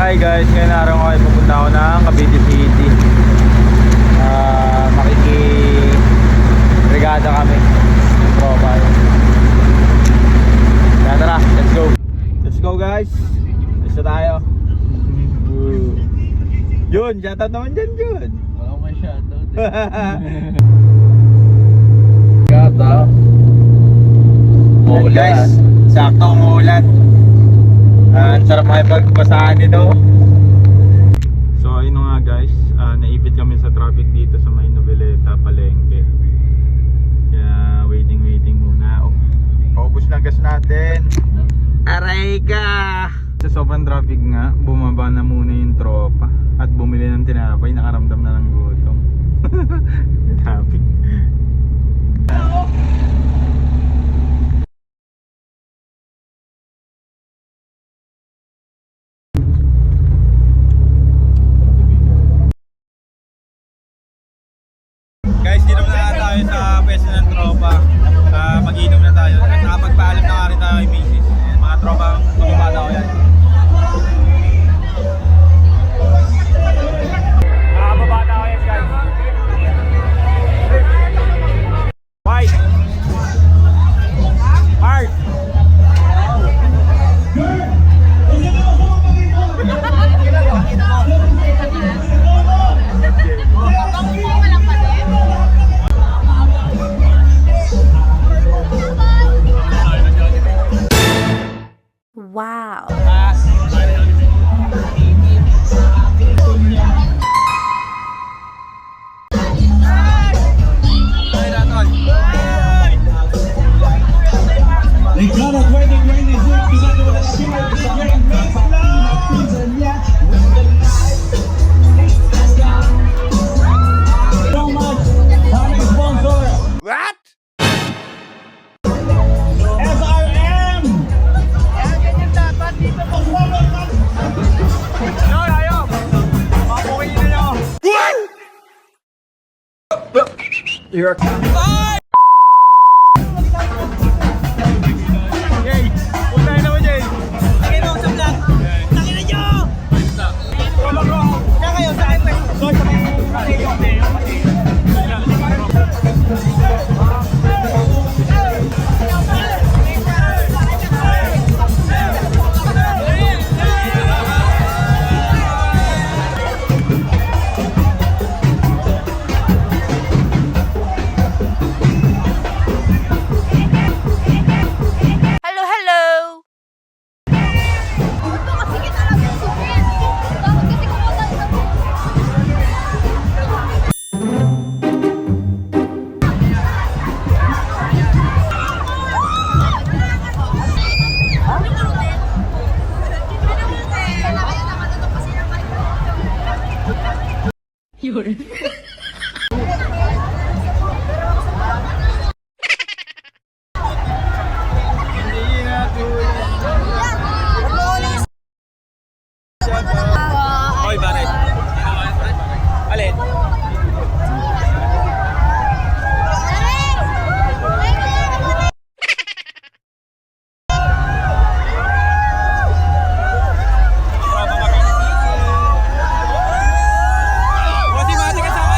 Hi guys, ngayon araw ko ay pupunta ako ng Cavite City. Makiki-brigada kami. Tropa yun. Kaya tara, let's go. Let's go guys. Let's go tayo. Yun, shoutout naman dyan Jun. Wala ko may shoutout eh. Shoutout. Guys, sakto umuulan. Ang sarap makipagpasahan nito. So ayun nga guys, naipit kami sa traffic dito sa may Noveleta, Palengke. Kaya waiting muna. Paubos na gas natin. Aray ka! Sa sobrang traffic nga, bumaba na muna yung tropa at bumili ng tinapay, nakaramdam na ng gutom. Traffic. Guys, dito na tayo sa pwesto ng tropa. Mag-inom na tayo. At nakapagpaalam na nga rin tayo kay Macy's. Mga tropa, magpapata ko yan. Nakapabata ko yan guys. White Hard Wow. Ricardo 2026 together with a spirit of great mix love. So much honey sponsor. What? SRM. No, ayaw! Mapukin na nyo! What? You're a Jay! Punta na naman Jay! Lagay mo sa vlog! Lagay na nyo! Kaya kayo sa akin Hello, hello. Ito kasi kita lang yung sukit. Dapat kasi kumagal sa mo. Hoy, bakit? Alin? Bossy, mati ka sa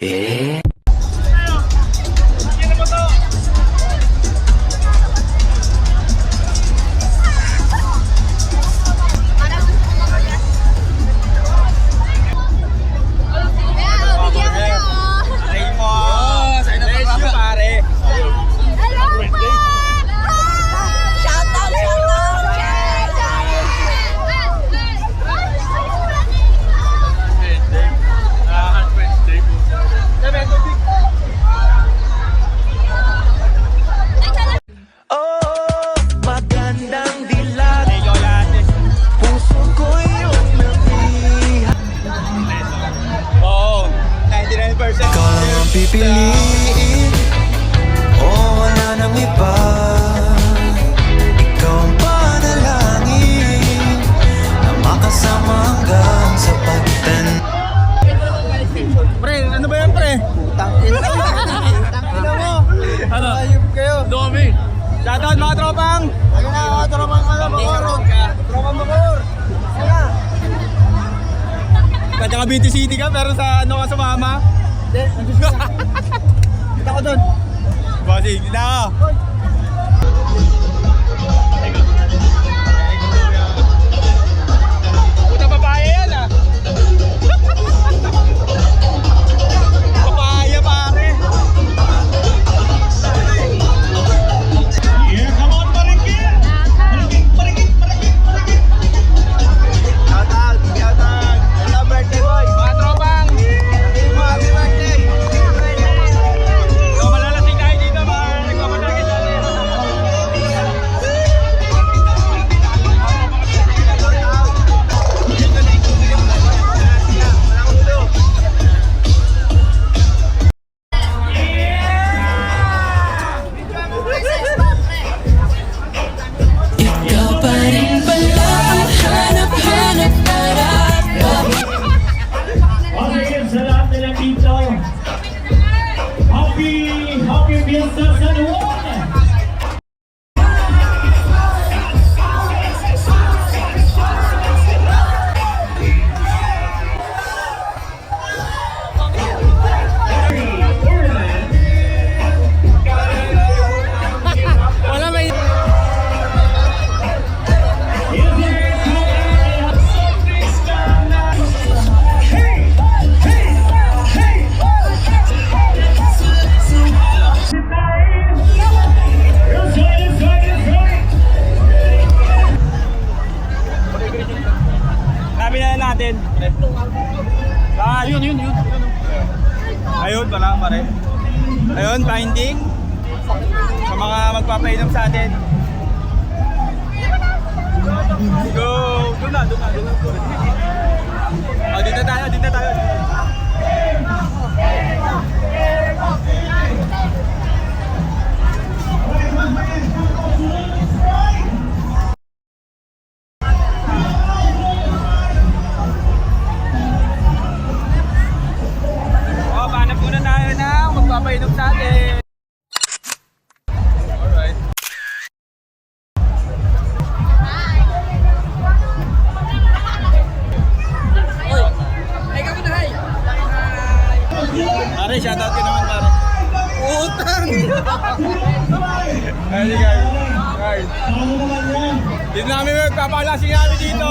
Ay mo! Bless you, pare! Hello po! Shout out! Oh, magandang dilag. Ikaw lahat Puso ko yung nabiha. Oo, 99%. Ikaw lang ang pipiliin. Oh, wala nang iba. Ikaw ang panalangin na makasama hanggang sa pagtan. Pre, ano ba yan, pre? Tangina mo! Ano? Ayup kayo. Domi. Shoutout mga tropang! Ayun na, mga tropang Bacoor. Tropang Bacoor. Kaya ka BT City ka, pero sa ano ka sumama? Hindi, nandun siya. Kita ko doon. Bossing, kita ko. Puta babae yan ah. Papaya pare. Yeah, come on, Marikit! Marikit! Shoutout. Hello birthday boy. Mga tropang. Happy birthday. So malalasing tayo dito mga nagpapanagin natin. Ikaw pa rin pala ang hanap-hanap para Okay, sa lahat na lang dito. Happy Fiesta San Juan! Wala may sabi na natin. Ah, yun. Ayun, wala pa rin. Ayun, finding. Sa mga magpapainom sa atin. Go! Doon na. Oh, dito tayo. Oh, paano muna tayo na magpapainom sa atin. Alright. Pare, shoutout ka naman pare. Utang! Ayun guys. Dito na kami magpapalasing namin dito.